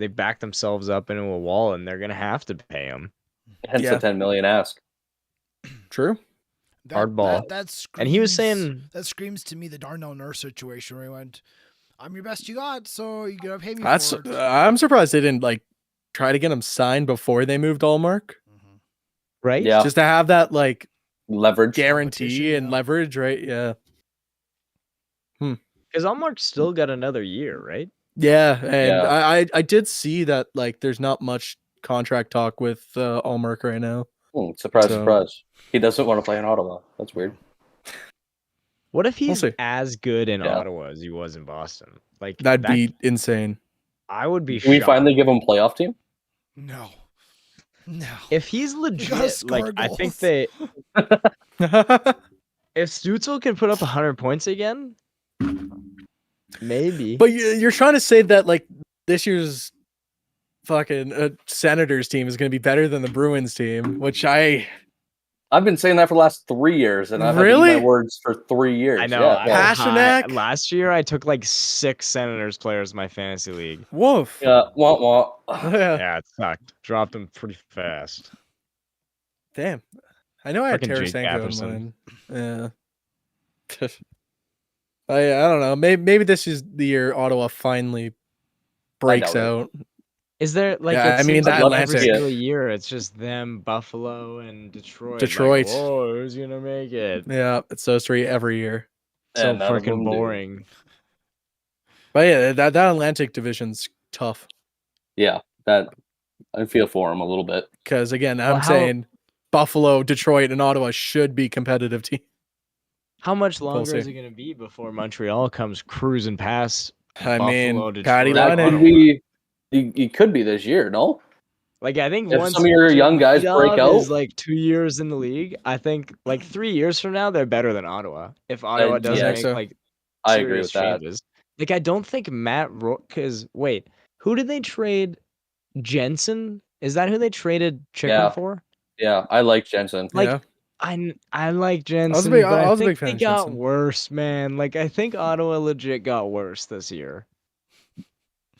backed themselves up into a wall, and they're gonna have to pay him. Hence Yeah. the 10 million ask. True. Hardball. That screams, And he was saying that screams to me the Darnell Nurse situation where he went, "I'm your best you got, so you gotta pay me That's for it." I'm surprised they didn't like try to get him signed before they moved Allmark. Mhm. right? Yeah, Just to have that like leverage. guarantee Competition, and yeah. leverage, right? Yeah. Because Allmark's still got another year, right? Yeah, and Yeah. I did see that like there's not much contract talk with Allmark right now. Surprise, So- surprise. He doesn't want to play in Ottawa. That's weird. What if he's see. as good in Yeah. Ottawa as he was in Boston? Like That'd that, be insane. I would be Do we shocked. finally give him playoff team? No. No. If he's gotta legit, like score I think goals. if Stutzel can put up 100 points again, maybe. But you're trying to say that like this year's fucking Senators team is going to be better than the Bruins team, which I've been saying that for the last 3 years, and I've had to eat Really? my words for 3 years. I know. Yeah, I well, was high. Pasternak? Last year, I took like 6 Senators players in my fantasy league. woof. yeah, wah, wah. Yeah. Yeah, it sucked. Dropped them pretty fast. Damn. I know I had Frickin' Jake Tarasenko in Batherson. mine. Yeah. I don't know. Maybe this is the year Ottawa finally breaks doubt it. out. Is there like Yeah, it I mean, seems that like every Atlantic- single year it's just them, Buffalo, and Detroit. Detroit. Like, whoa, who's gonna make it? Yeah, it's so sweet every year. So And none of freaking them do. boring. But yeah, that Atlantic division's tough. Yeah, that I feel for him a little bit. Because again, Well, I'm how- saying Buffalo, Detroit, and Ottawa should be competitive teams. How much longer see. is it gonna be before Montreal comes cruising past? I Buffalo, mean, Detroit, Patty That Laine. could Ottawa? be. You could be this year, no? Like I think If once some of your young guys break Chernihiv is out- like 2 years in the league, I think like 3 years from now they're better than Ottawa. If Ottawa doesn't yeah, make so. like I agree serious with that. changes. Like I don't think Matt Rook. Because wait, who did they trade? Jensen? Is that who they traded Chicken Yeah. for? Yeah, I like Jensen. Like, Yeah. I like Jensen, big- but I I was a think big fan they of got Jensen. worse, man. Like I think Ottawa legit got worse this year.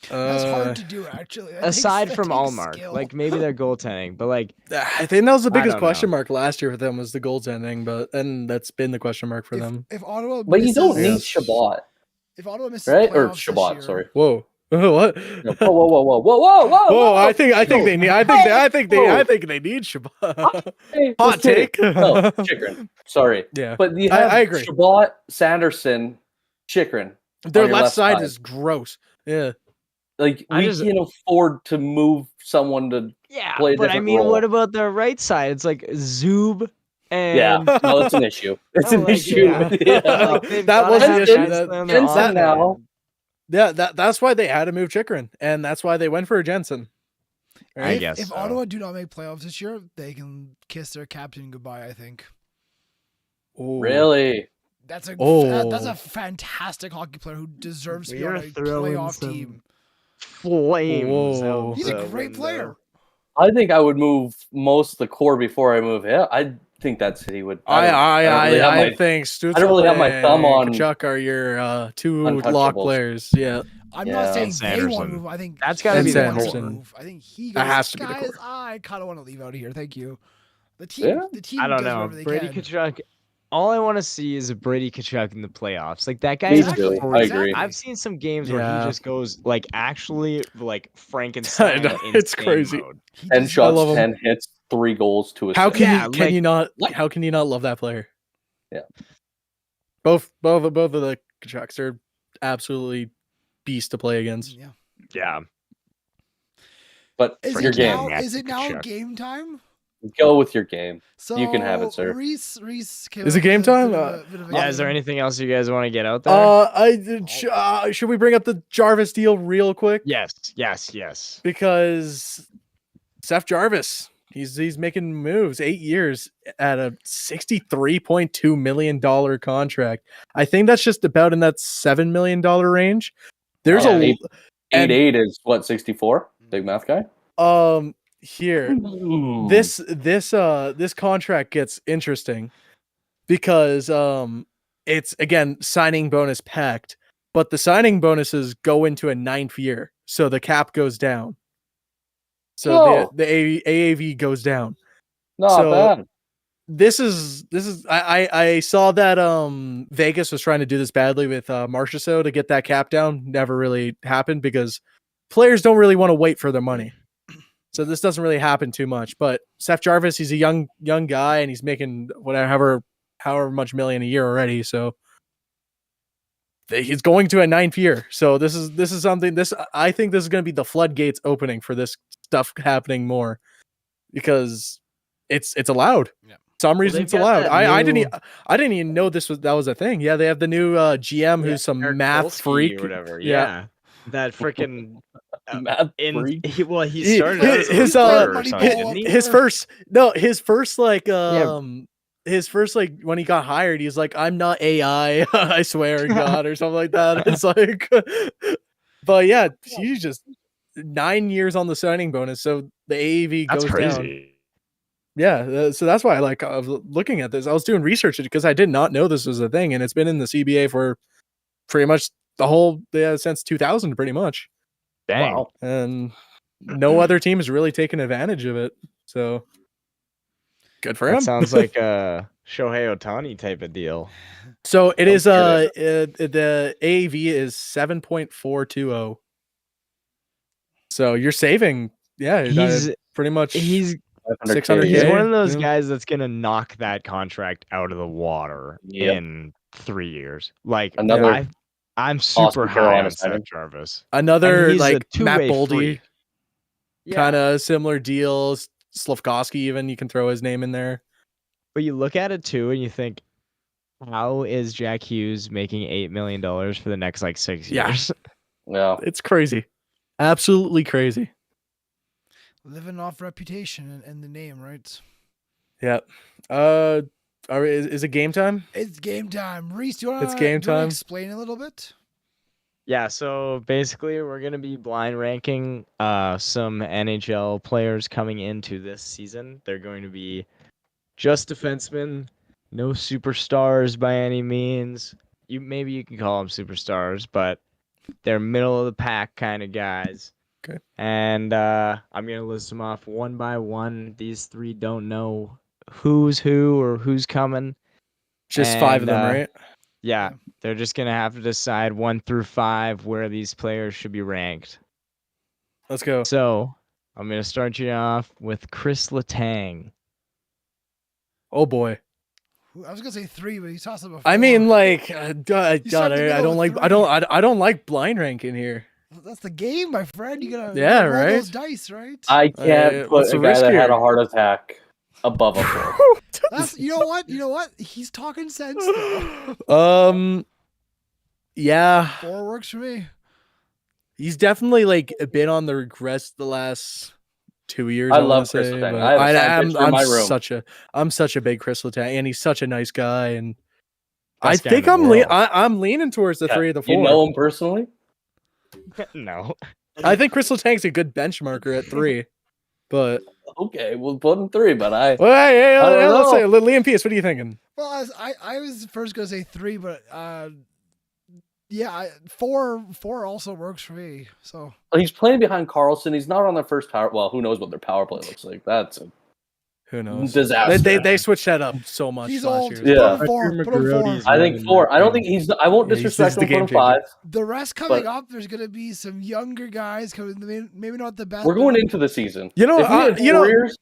That's hard to do, actually. That Aside takes from skill. Allmark, like maybe they're goaltending, but like I think that was the I biggest don't question know. mark last year for them was the goaltending, and that's been the question mark for them. If Ottawa But you misses, don't need Yes. Shabbat, if Ottawa misses right? Or playoffs this Shabbat, year, sorry. Whoa. What? Whoa, whoa, whoa, whoa, whoa, whoa, whoa, Whoa, whoa! I think they need. I think Whoa. they need Shabbat. Hey, Hot let's take take. it. No, Chikrin. Sorry, Yeah, but you I have agree. Shabbat, Sanderson, Chikrin Their on your left side is gross. Yeah. like I we just- can afford to move someone to Yeah, play a but I different mean, role. what about the right side? It's like Zub Yeah, and no, that's an issue. It's Oh, an like, issue. yeah. Yeah. like they've That gotta was the have issue. Jensen on their Jensen offense. now. Yeah, that's why they had to move Chikrin, and that's why they went for a Jensen. I If, guess if so. Ottawa do not make playoffs this year, they can kiss their captain goodbye. I think Ooh. Really? that's a Oh. fantastic hockey player who deserves to be We're on a throwing playoff some team. flames. Whoa. out He's a the great window. player. I think I would move most of the core before I move him. I think that's he would. I think Stutzel I don't really have my thumb on Kachuk are your two lock untouchables. players. Yeah, I'm Yeah. not saying And they want to Sanderson. move. I think That's gotta be he the wants to core. move. I think he That goes, has to be the guys, core." I kind of want to leave out of here. Thank you. The team, Yeah. the team I don't does know. whatever they Brady can. Kachuk. All I want to see is a Brady Kachuk in the playoffs. Like that guy Me is too. a I freak. agree. I've seen some games where Yeah. he just goes like actually like Frankenstein. know, it's insane crazy. Mode. He 10 just- shots, love him. 10 hits, 3 goals, 2 assists. How can Yeah, you like- you not Like- how can you not love that player? Yeah. Both of the Kachucks are absolutely beast to play against. Yeah. Yeah. But Is your it game. now? Yeah, Is it now Kachuk. game time? Go with your game. So You can have it, sir. Reece came Is it up game with a time? bit of a Yeah. Is there game. anything else you guys want to get out there? Should we bring up the Jarvis deal real quick? Yes. Yes. Yes. Because Seth Jarvis, he's making moves. 8 years at a $63.2 million contract. I think that's just about in that $7 million range. There's Yeah, a 8-8 is what, 64? Big math guy? here. This contract gets interesting because it's again signing bonus packed, but the signing bonuses go into a 9th year, so the cap goes down. So Oh. the AAV goes down. Not so- bad. This is I saw that Vegas was trying to do this badly with Marchessault to get that cap down. Never really happened because players don't really want to wait for their money. So this doesn't really happen too much. But Seth Jarvis, he's a young guy and he's making however much million a year already. So he's going to a 9th year. So this is something I think this is going to be the floodgates opening for this stuff happening more because it's allowed. Yeah. Some reason they've it's got allowed. that I new- didn't even know that was a thing. Yeah, they have the new GM who's some Eric math Polsky freak or whatever. Yeah. Yeah. That freaking Math in freak. he He- started out as a his, recruiter or Moneyball something, up didn't he? there. his first like when he got hired, he's like, I'm not AI, I swear to God, or something like that. It's like, but yeah, he's just 9 years on the signing bonus, so the AAV That's goes crazy. down. Yeah, so that's why I was looking at this. I was doing research because I did not know this was a thing, and it's been in the CBA for pretty much the whole since 2000, pretty much. Dang. Wow. And no other team has really taken advantage of it. So good for That him. sounds like a Shohei Ohtani type of deal. So it is Sounds the AAV is 7.420. So you're saving, He's pretty much he's 600K. he's one of Yeah. those guys that's gonna knock that contract out of the water Yep. in 3 years. Like Another I'm super Austin high Carolina on Seth signing. Jarvis. another And he's a like Matt two-way Boldy freak. kind of similar deals. Slavkovsky, even you can throw his name in there. But you look at it too, and you think, how is Jack Hughes making $8 million for the next like 6 Yeah. years? Yeah. It's crazy, absolutely crazy. Living off reputation and the name, right? Yeah. Is it game time? It's game time. Reese, do you want It's game time. explain a little bit? Yeah, so basically we're gonna be blind ranking some NHL players coming into this season. They're going to be just defensemen, no superstars by any means. Maybe you can call them superstars, but they're middle of the pack kind of guys. Okay. And I'm gonna list them off one by one. These 3 don't know who's who or who's coming. Just 5 of them, And, right? Yeah, they're just gonna have to decide 1 through 5 where these players should be ranked. Let's go. So I'm gonna start you off with Chris Letang. Oh boy. I was gonna say 3, but he tossed him a 4. I mean, like, God, You start in the I middle don't with like, 3. I don't like blind ranking here. That's the game, my friend. You gotta Yeah, roll right? those dice, right? I can't what's put the a guy risk that had here? a heart attack above a 4. That's you know what? He's talking sense though. Yeah, 4 works for me. he's definitely like been on the regress the last 2 years. I wanna love Chris say, Letang. but I have a signed picture in my room. I'm such a big Chris Letang, and he's such a nice guy. And Best guy I think in the world. I'm leaning towards the Yeah, 3 of the 4. You know him personally? No. I think Chris Letang's a good benchmarker at 3, but Okay, we'll put him 3, but I well, hey, I don't let's know. say Liam Peace. What are you thinking? Well, I was first gonna say 3, but yeah, 4 also works for me. So he's playing behind Carlson. He's not on their first power. Well, who knows what their power play looks like? That's a Who knows? disaster. They switched that up so much he's last old. year. Yeah. Put him 4. Put him 4. I think 4. I don't think he's. I won't Yeah, he's disrespect the him. Put game him changer. 5. The rest coming But- up, there's gonna be some younger guys coming. Maybe not the best. We're going into the season. You know, If we had you know, careers,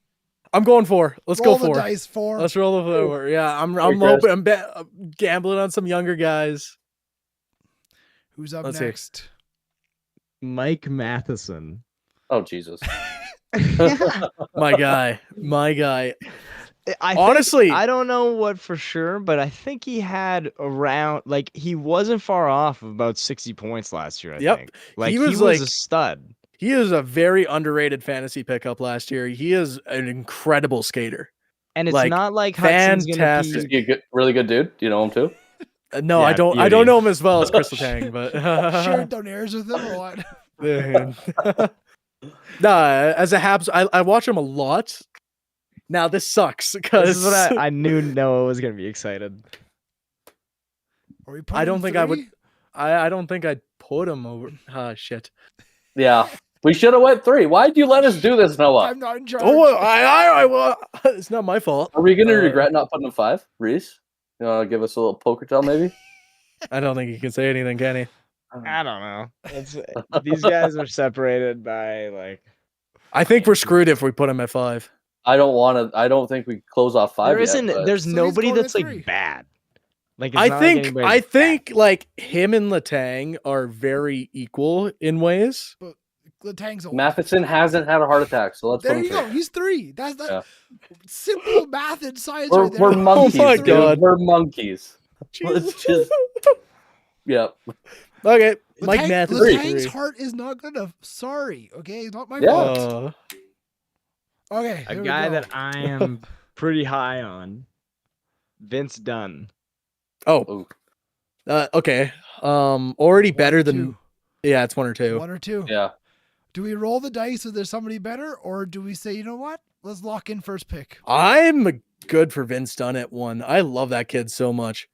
I'm going 4. Let's roll go the 4. dice 4. Let's roll the 4. Yeah, I'm Chris. hoping I'm gambling on some younger guys. Who's up Let's see. next? Mike Matheson. oh Jesus! My guy. I Honestly- I don't know what for sure, but I think he had around like he wasn't far off of about 60 points last year. I Yep. think. Like He he was, was like- a stud. He is a very underrated fantasy pickup last year. He is an incredible skater. And it's like, not like Hudson's fantastic. Is gonna he a good, really good dude? Do you know him too? No, Yeah, I don't beauty. know him as well as Crystal Tang, but Shared donaires with him or what? nah, as a Habs, I watch him a lot. Now this sucks This because is what I knew Noah was gonna be excited. Are we I don't think I would- 3? I don't think I'd put him over. Ah, shit. Yeah, we should have went 3. Why'd you let us do this, Noah? I'm not in charge. Oh, well, it's not my fault. Are we gonna Uh, regret not putting him 5, Reese? You want to give us a little poker tell, maybe? I don't think he can say anything, can he? I don't know. It's these guys are separated by like I think we're screwed if we put him at 5. I don't want to. I don't think we close off 5 there yet. isn't but- there's So he's nobody going at that's 3. like bad. Like it's I not like think anybody's bad. like him and Letang are very equal in ways. The tank's old. Matheson hasn't had a heart attack, so let's There put him you go. 3. He's 3. That's that Yeah. simple math and science We're, right there. we're monkeys. my dude. God. We're monkeys. Let's Jesus. just. Yep. Okay, The Mike tank- Matheson. The 3. tank's heart is not good enough. Sorry. Okay, not my Yeah. fault. Okay. A here we guy go. that I am pretty high on. Vince Dunn. Oh, okay. Already One better or than. two. Yeah, it's 1 or 2. 1 or 2. Yeah. Do we roll the dice if there's somebody better, or do we say, you know what? Let's lock in first pick. I'm good for Vince Dunn at 1. I love that kid so much.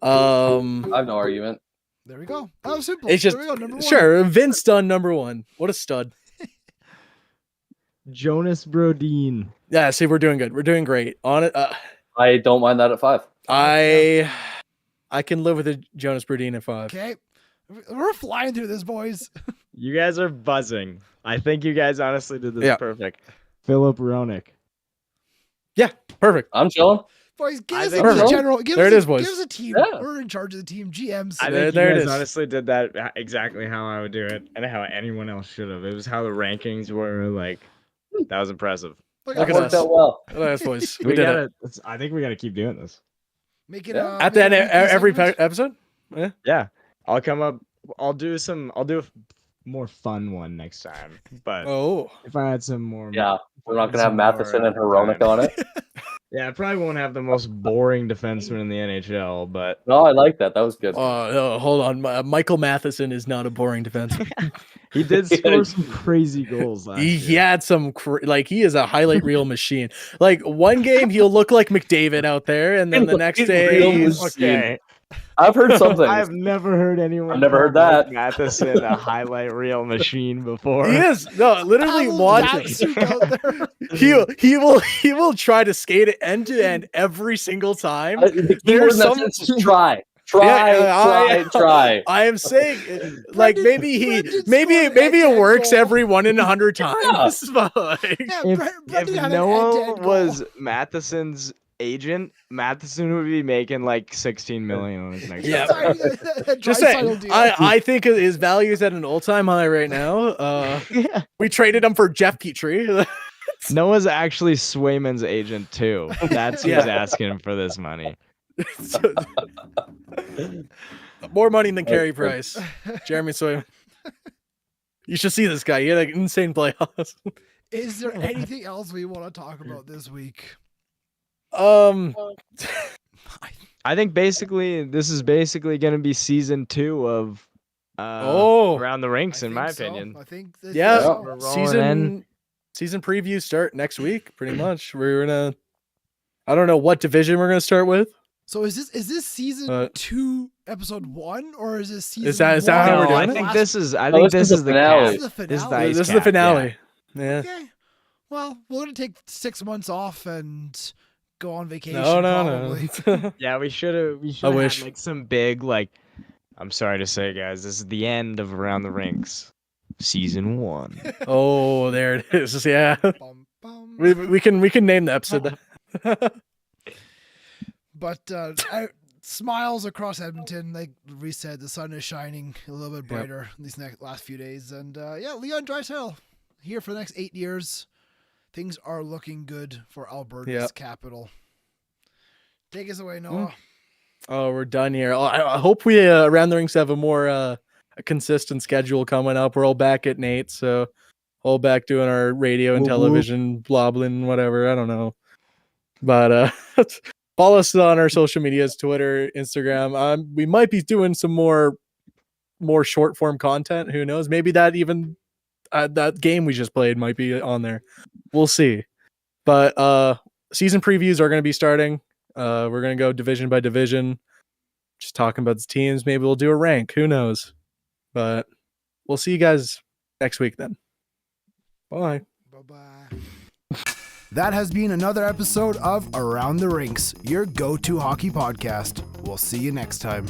I have no argument. There we go. That was simple. It's just there we go. Number 1. sure Vince Dunn number 1. What a stud. Jonas Brodin. Yeah, see, we're doing good. We're doing great. On it, I don't mind that at 5. I can live with a Jonas Brodin at 5. Okay. We're flying through this, boys. You guys are buzzing. I think you guys honestly did this Yeah. perfect. Philip Roenick. Yeah, perfect. I'm chilling. Boys, give I us think a so. general. Give There us it a, is, boys. Give us a team. Yeah. We're in charge of the team. GMs. I There- think there it you guys is. honestly did that exactly how I would do it and how anyone else should have. It was how the rankings were like. That was impressive. Look Look at at Worked us. out well. Look at us, boys. We We did it. gotta. I think we gotta keep doing this. Make it Yeah. At the end of make it every segment. episode? Yeah, I'll come up. I'll do a more fun one next time. But Oh. if I had some more, Yeah. We're not going to have some Matheson more, and Heronic on it. Yeah, I probably won't have the most boring defenseman in the NHL, but No, I like that. That was good. No, hold on. Michael Matheson is not a boring defenseman. he did score some crazy goals last he year. had some he is a highlight reel machine. Like one game he'll look like McDavid out there, and then the next day Real he's machine. Okay, I've heard something. I've never heard anyone. I've never heard call that. Mike Matheson a highlight reel machine before. he is no literally Pavel watch it. Datsyuk out there. He will try to skate it end to end every single time. The There's keyword in that some- sentence is try. Try. I am saying, like Brendan maybe scored it an works goal. every 1 in 100 times. But like, Yeah, If, Brendan if had an Noah end-to-end goal. was Matheson's agent, Matheson would be making like 16 million on his next Yeah. Signing a just Draisaitl saying, deal. I think his value is at an all-time high right now. Yeah. We traded him for Jeff Petrie. Noah's actually Swayman's agent too. That's who's Yeah. asking him for this money. More money than Carey Price. Jeremy Swayman. You should see this guy. He had an insane playoffs. Is there anything else we want to talk about this week? I think basically this is basically going to be season 2 of Oh. Around the Rinks, in I my think so. opinion. I think Yeah, so. We're rolling in. season previews start next week. Pretty much, we're gonna. I don't know what division we're gonna start with. So is this season 2, episode 1, or is this season? Is that how we're No, doing I it? think last- this is. I No, think this this is is the the finale. cap. This is the This is the finale? ice This is the cap, yeah. finale. Yeah. Okay. Well, we're gonna take 6 months off and go on vacation. No, probably. no. Yeah, we should have. We should have wish. had like some big like. I'm sorry to say, guys, this is the end of Around the Rinks, season 1. Oh, there it is. Yeah, Bum, bum. we can name the episode. But smiles across Edmonton. Like Reece said, the sun is shining a little bit brighter these last few days. And Leon Draisaitl here for the next 8 years. Things are looking good for Alberta's capital. Take us away, Noah. Oh, we're done here. I hope we Around the Rinks have a more a consistent schedule coming up. We're all back at Nate, so all back doing our radio and Whoop, whoop. television, blobbling, whatever. I don't know, but follow us on our social medias: Twitter, Instagram. We might be doing some more short form content. Who knows? Maybe that even that game we just played might be on there. We'll see. But season previews are going to be starting. We're going to go division by division, just talking about the teams. Maybe we'll do a rank. Who knows? But we'll see you guys next week then. Bye. Bye-bye. That has been another episode of Around the Rinks, your go-to hockey podcast. We'll see you next time.